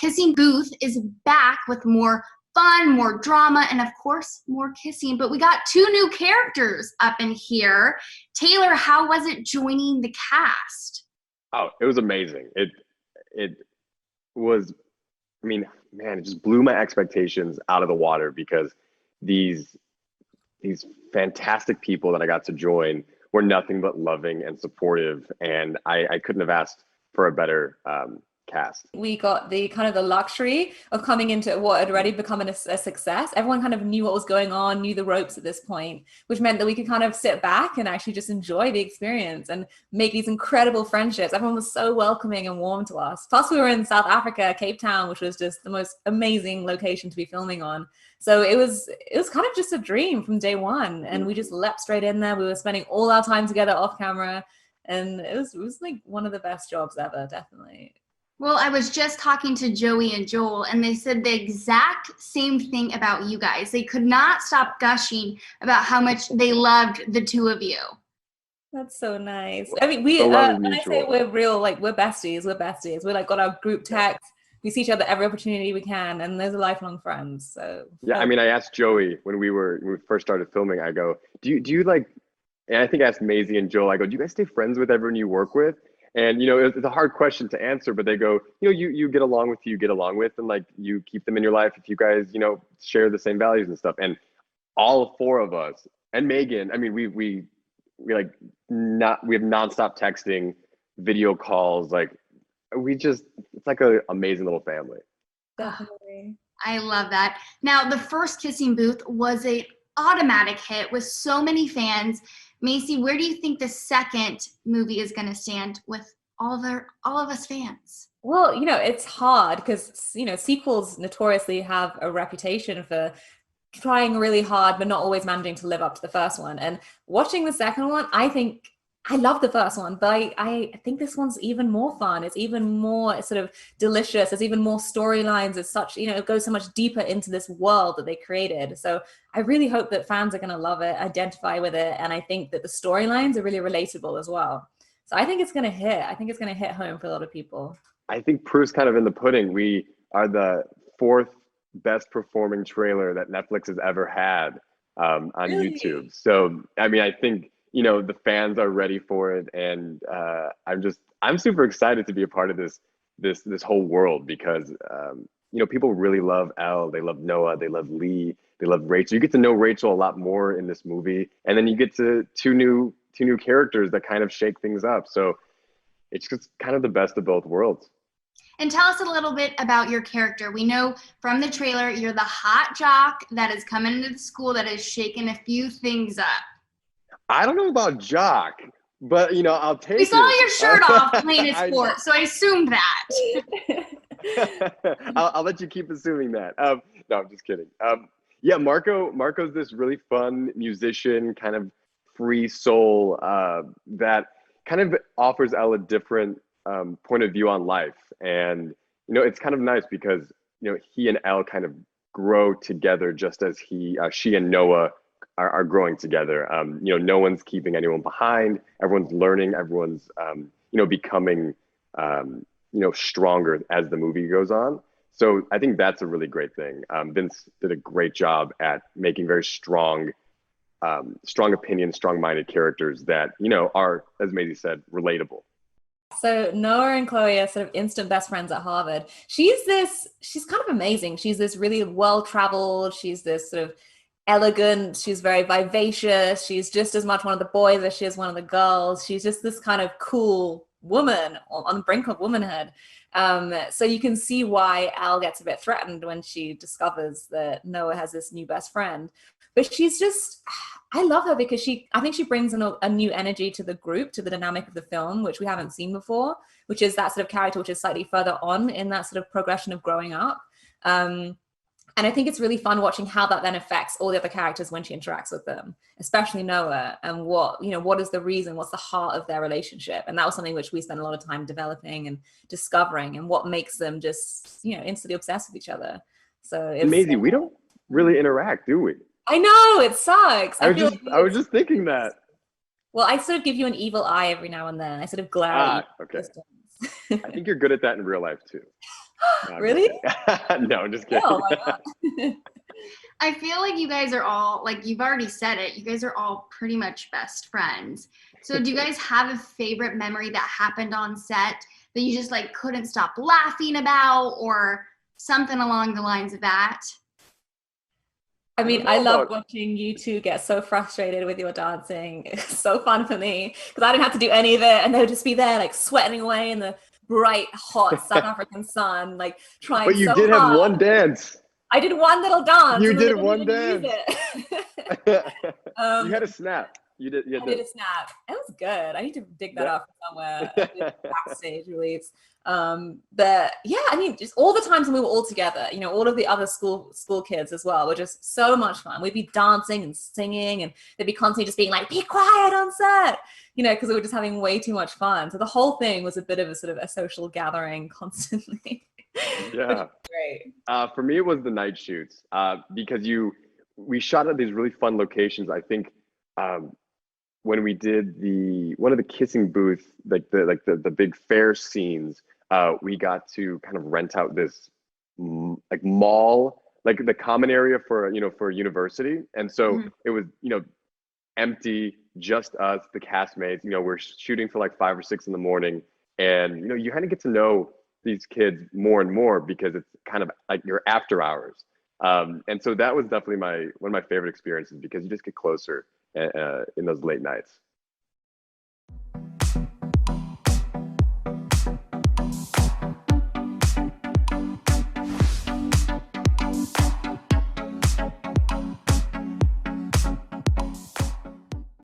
Kissing Booth is back with more fun, more drama, and of course, more kissing. But we got 2 new characters up in here. Taylor, how was it joining the cast? Oh, it was amazing. It was, I mean, man, it just blew my expectations out of the water because these fantastic people that I got to join were nothing but loving and supportive, and I couldn't have asked for a better cast. We got the kind of the luxury of coming into what had already become a success. Everyone kind of knew what was going on, knew the ropes at this point, which meant that we could kind of sit back and actually just enjoy the experience and make these incredible friendships. Everyone was so welcoming and warm to us. Plus we were in South Africa, Cape Town, which was just the most amazing location to be filming on. So it was kind of just a dream from day one, and we just leapt straight in there. We were spending all our time together off camera, and it was like one of the best jobs ever, definitely. Well, I was just talking to Joey and Joel, and they said the exact same thing about you guys. They could not stop gushing about how much they loved the 2 of you. That's so nice. I mean, when I say we're real, like we're besties. We're besties. We're like got our group text. We see each other every opportunity we can, and those are lifelong friends. So yeah, I mean, I asked Joey when we first started filming. I go, do you like? And I think I asked Maisie and Joel. I go, do you guys stay friends with everyone you work with? And it's a hard question to answer, but they go, you get along with who you get along with, and like you keep them in your life if you guys share the same values and stuff. And all 4 of us and Megan, I mean, we have nonstop texting, video calls, like it's like an amazing little family. Definitely. I love that. Now, the first Kissing Booth was an automatic hit with so many fans. Maisie, where do you think the second movie is going to stand with all of us fans? Well, it's hard because, sequels notoriously have a reputation for trying really hard, but not always managing to live up to the first one. And watching the second one, I love the first one, but I think this one's even more fun. It's even more sort of delicious. There's even more storylines. It's such, it goes so much deeper into this world that they created. So I really hope that fans are going to love it, identify with it. And I think that the storylines are really relatable as well. So I think it's going to hit. I think it's going to hit home for a lot of people. I think proof's kind of in the pudding. We are the 4th best performing trailer that Netflix has ever had on Really? YouTube. So, I mean, I think, the fans are ready for it, and I'm super excited to be a part of this whole world because people really love Elle, they love Noah, they love Lee, they love Rachel. You get to know Rachel a lot more in this movie, and then you get to two new characters that kind of shake things up. So it's just kind of the best of both worlds. And tell us a little bit about your character. We know from the trailer you're the hot jock that is coming into the school that is shaking a few things up. I don't know about jock, but I'll take it. We saw your shirt off playing a sport, so I assumed that. I'll let you keep assuming that. No, I'm just kidding. Yeah, Marco's this really fun musician, kind of free soul that kind of offers Elle a different point of view on life. And it's kind of nice because he and Elle kind of grow together just as she and Noah are growing together. No one's keeping anyone behind. Everyone's learning. Everyone's becoming stronger as the movie goes on. So I think that's a really great thing. Vince did a great job at making very strong opinions, strong-minded characters that are, as Maisie said, relatable. So Noah and Chloe are sort of instant best friends at Harvard. She's kind of amazing. She's this really well-traveled. She's this sort of elegant. She's very vivacious. She's just as much one of the boys as she is one of the girls. She's just this kind of cool woman on the brink of womanhood. So you can see why Elle gets a bit threatened when she discovers that Noah has this new best friend. But I love her because I think she brings a new energy to the group, to the dynamic of the film, which we haven't seen before, which is that sort of character which is slightly further on in that sort of progression of growing up. And I think it's really fun watching how that then affects all the other characters when she interacts with them, especially Noah, and what is the reason, what's the heart of their relationship. And that was something which we spent a lot of time developing and discovering, and what makes them just, instantly obsessed with each other. So it's Maisie, we don't really interact, do we? I know, it sucks. I was just thinking that. Well, I sort of give you an evil eye every now and then. I sort of glare at you. Okay. I think you're good at that in real life too. No, I'm just Really? kidding. No, I'm just kidding. Oh my god. I feel like you guys are all, like you've already said it, you guys are all pretty much best friends. So do you guys have a favorite memory that happened on set that you just like couldn't stop laughing about, or something along the lines of that? I I mean, don't I know love about. watching you two get so frustrated with your dancing. It's so fun for me because I didn't have to do any of it, and they would just be there like sweating away in the bright, hot South African sun, like trying But you so did have one hard. dance. I did one little dance, You and then did they didn't one even use dance. it. You had a um, snap. You did. You I had did to. a snap. It was good. I need to dig that That. up somewhere. I did backstage release. But yeah, I mean, just all the times when we were all together, you know, all of the other school kids as well were just so much fun. We'd be dancing and singing, and they'd be constantly just being like, "Be quiet on set," you know, because we were just having way too much fun. So the whole thing was a bit of a sort of a social gathering constantly, which Yeah. is great. For me, it was the night shoots because we shot at these really fun locations. I think um, when we did one of the kissing booth, like the big fair scenes, we got to kind of rent out this like mall, like the common area for for a university, and so Mhm. it was empty, just us, the castmates. We're shooting for like 5 or 6 in the morning, and you kind of get to know these kids more and more because it's kind of like your after hours. And so that was definitely one of my favorite experiences because you just get closer in those late nights.